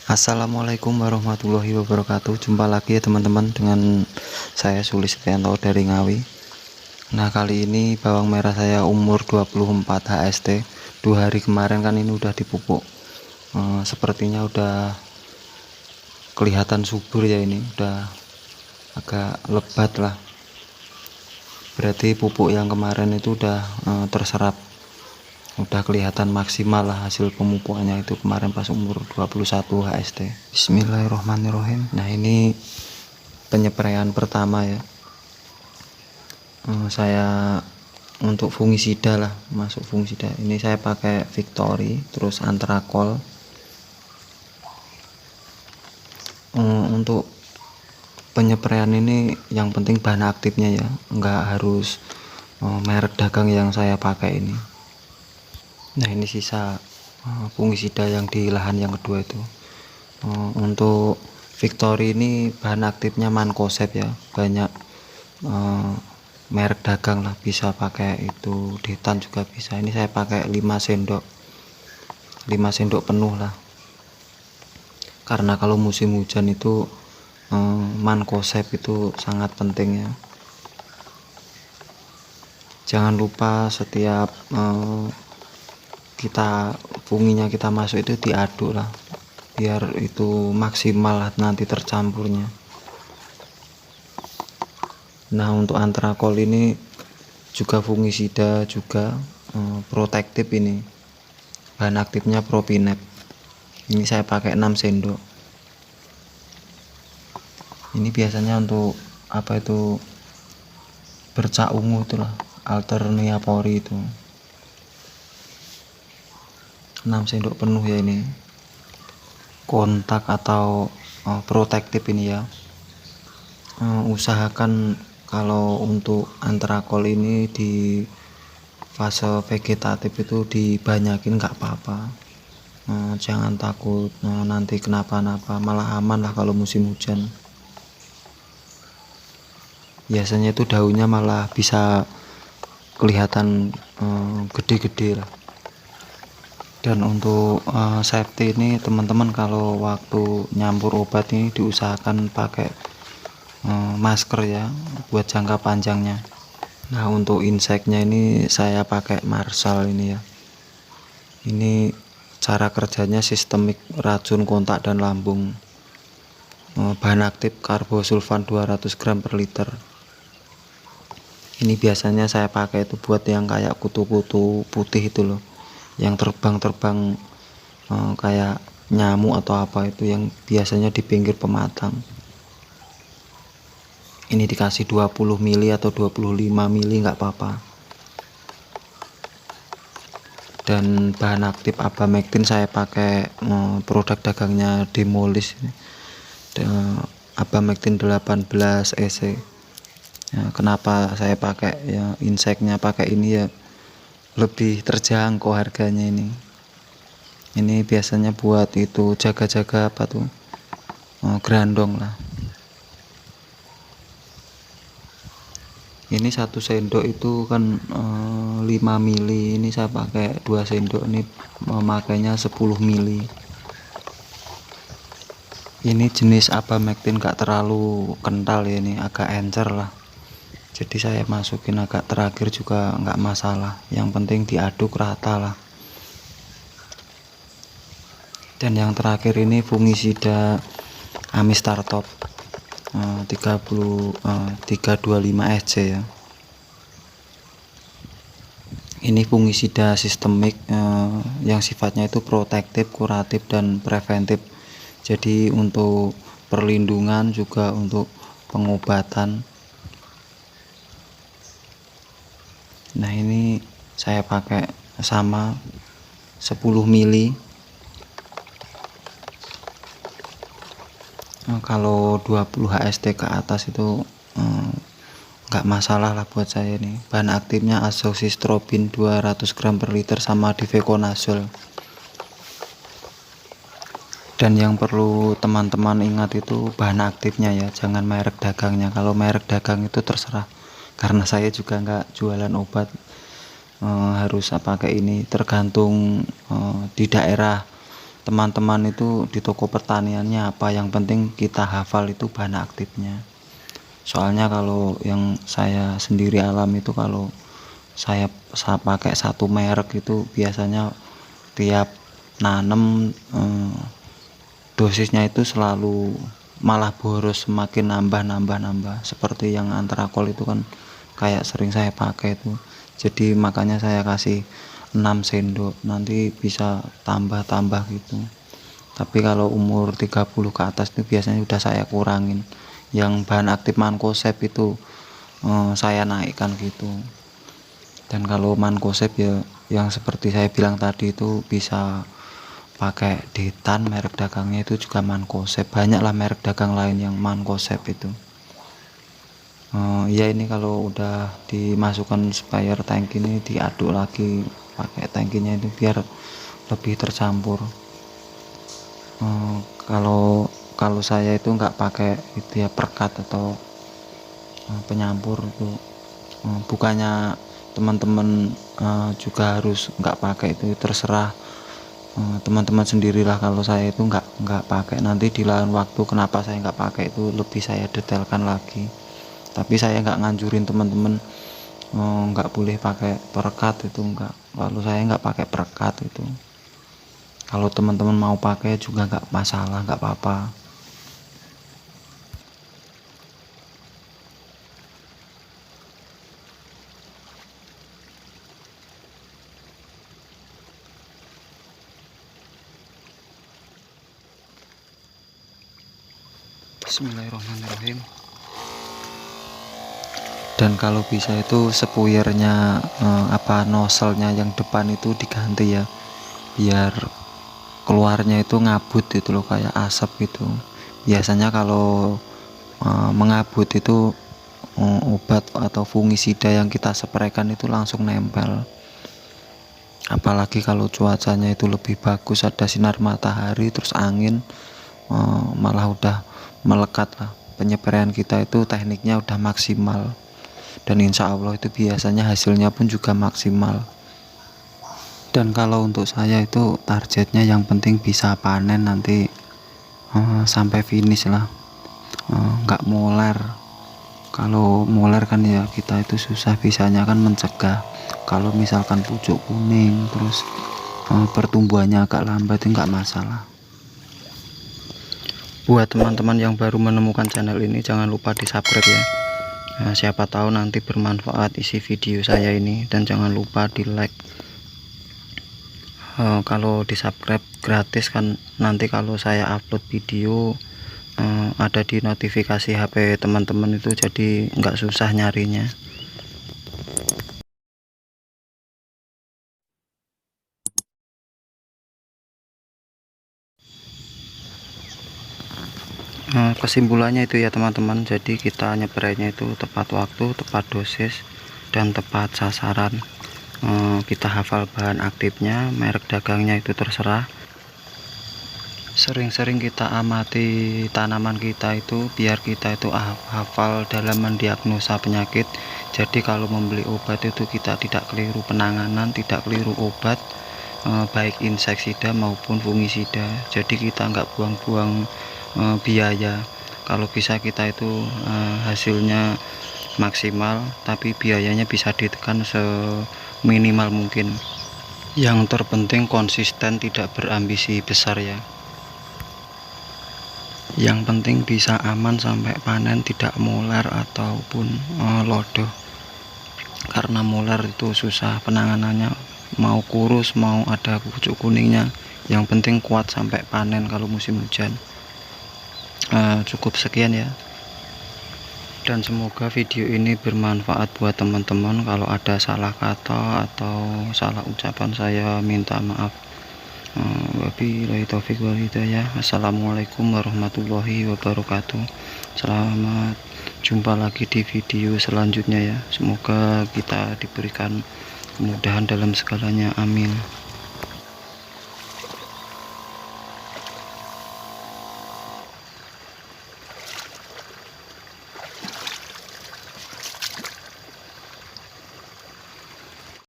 Assalamualaikum warahmatullahi wabarakatuh. Jumpa lagi ya teman-teman dengan saya Sulistianto dari Ngawi. Nah, kali ini bawang merah saya umur 24 HST. 2 hari kemarin kan ini udah dipupuk. Sepertinya udah kelihatan subur ya, ini udah agak lebat lah. Berarti pupuk yang kemarin itu udah terserap, udah kelihatan maksimal lah hasil pemupukannya itu kemarin pas umur 21 HST. Bismillahirrohmanirrohim. Nah, ini penyepraian pertama ya. Saya untuk fungisida lah, masuk fungisida ini saya pakai Victory terus Antrakol. Untuk penyepraian ini yang penting bahan aktifnya ya, nggak harus merek dagang yang saya pakai ini. Nah, ini sisa fungisida yang di lahan yang kedua itu. Untuk Victory ini bahan aktifnya Mancozeb ya, banyak merek dagang lah, bisa pakai itu Detan juga bisa. Ini saya pakai 5 sendok penuh lah, karena kalau musim hujan itu Mancozeb itu sangat penting ya. Jangan lupa setiap funginya kita masuk itu diaduk lah, biar itu maksimal lah nanti tercampurnya. Nah, untuk Antrakol ini juga fungisida juga protektif, ini bahan aktifnya Propinep. Ini saya pakai 6 sendok. Ini biasanya untuk apa itu, bercak ungu itulah, Alternaria pori itu. 6 sendok penuh ya, ini kontak atau protektif ini ya. Usahakan kalau untuk Antrakol ini di fase vegetatif itu dibanyakin, nggak apa-apa. Jangan takut nanti kenapa-napa, malah aman lah kalau musim hujan. Biasanya itu daunnya malah bisa kelihatan gede-gede lah. Dan untuk safety ini teman-teman, kalau waktu nyampur obat ini diusahakan pakai masker ya, buat jangka panjangnya. Nah, untuk inseknya ini saya pakai Marshall ini ya. Ini cara kerjanya sistemik, racun kontak dan lambung. Bahan aktif karbosulfan 200 gram per liter. Ini biasanya saya pakai itu buat yang kayak kutu-kutu putih itu loh, yang terbang-terbang kayak nyamuk atau apa itu, yang biasanya di pinggir pematang. Ini dikasih 20 mili atau 25 mili nggak apa-apa. Dan bahan aktif Abamectin saya pakai produk dagangnya Demolis, Abamectin 18 EC. Ya, kenapa saya pakai ya, inseknya pakai ini ya, lebih terjangkau harganya ini. Ini biasanya buat itu jaga-jaga apa tuh, grandong lah. Ini 1 sendok itu kan 5 mili, ini saya pakai 2 sendok, ini memakainya 10 mili. Ini jenis Abamectin gak terlalu kental ya, ini agak encer lah, jadi saya masukin agak terakhir juga nggak masalah, yang penting diaduk rata lah. Dan yang terakhir ini fungisida Amistartop 325 SC ya. Ini fungisida sistemik yang sifatnya itu protektif, kuratif dan preventif. Jadi untuk perlindungan juga untuk pengobatan. Nah, ini saya pakai sama 10 mili. Kalau 20 HST ke atas itu nggak masalah lah buat saya. Ini bahan aktifnya Azoxystrobin 200 gram per liter sama Diveconazole. Dan yang perlu teman-teman ingat itu bahan aktifnya ya, jangan merek dagangnya. Kalau merek dagang itu terserah, karena saya juga nggak jualan obat. Harus pakai ini tergantung di daerah teman-teman itu di toko pertaniannya apa, yang penting kita hafal itu bahan aktifnya. Soalnya kalau yang saya sendiri alami itu, kalau saya pakai satu merek itu biasanya tiap nanem dosisnya itu selalu malah boros, semakin nambah seperti yang antrakol itu kan kayak sering saya pakai itu. Jadi makanya saya kasih 6 sendok, nanti bisa tambah gitu. Tapi kalau umur 30 ke atas itu biasanya udah saya kurangin. Yang bahan aktif mankoseb itu saya naikkan gitu. Dan kalau mankoseb ya yang seperti saya bilang tadi itu bisa pakai Detan, merek dagangnya itu juga mankoseb. Banyaklah merek dagang lain yang mankoseb itu. Ya ini kalau udah dimasukkan spare tank ini diaduk lagi pakai tangkinya itu biar lebih tercampur. Kalau saya itu nggak pakai itu ya, perkat atau penyampur itu. Bukannya teman-teman juga harus nggak pakai, itu terserah teman-teman sendirilah. Kalau saya itu nggak pakai, nanti di lain waktu kenapa saya nggak pakai itu lebih saya detailkan lagi. Tapi saya nggak nganjurin teman-teman nggak boleh pakai perekat, itu enggak. Kalau saya nggak pakai perekat itu. Kalau teman-teman mau pakai juga nggak masalah, nggak apa-apa. Bismillahirrahmanirrahim. Dan kalau bisa itu spuyernya nozzle-nya yang depan itu diganti ya, biar keluarnya itu ngabut itu loh, kayak asap gitu. Biasanya kalau mengabut itu obat atau fungisida yang kita spraykan itu langsung nempel. Apalagi kalau cuacanya itu lebih bagus, ada sinar matahari terus angin, malah udah melekat lah. Penyepraian kita itu tekniknya udah maksimal, dan insya Allah itu biasanya hasilnya pun juga maksimal. Dan kalau untuk saya itu targetnya yang penting bisa panen nanti sampai finish lah, nggak moler. Kalau moler kan ya kita itu susah, bisanya kan mencegah. Kalau misalkan pucuk kuning terus pertumbuhannya agak lambat itu nggak masalah. Buat teman-teman yang baru menemukan channel ini, jangan lupa di subscribe ya. Siapa tahu nanti bermanfaat isi video saya ini, dan jangan lupa di like. Kalau di subscribe gratis kan, nanti kalau saya upload video ada di notifikasi HP teman-teman itu, jadi nggak susah nyarinya. Kesimpulannya itu ya teman-teman, jadi kita nyepraynya itu tepat waktu, tepat dosis, dan tepat sasaran. Kita hafal bahan aktifnya, merek dagangnya itu terserah. Sering-sering kita amati tanaman kita itu, biar kita itu hafal dalam mendiagnosa penyakit. Jadi kalau membeli obat itu kita tidak keliru penanganan, tidak keliru obat, baik inseksida maupun fungisida. Jadi kita nggak buang-buang biaya. Kalau bisa kita itu hasilnya maksimal, tapi biayanya bisa ditekan seminimal mungkin. Yang terpenting konsisten, tidak berambisi besar ya. Yang penting bisa aman sampai panen, tidak moler ataupun lodoh. Karena moler itu susah penanganannya, mau kurus mau ada pucuk kuningnya. Yang penting kuat sampai panen kalau musim hujan. Cukup sekian ya, dan semoga video ini bermanfaat buat teman-teman. Kalau ada salah kata atau salah ucapan, saya minta maaf. Wabillahi taufiq wal hidayah. Assalamualaikum warahmatullahi wabarakatuh. Selamat jumpa lagi di video selanjutnya ya. Semoga kita diberikan kemudahan dalam segalanya, amin.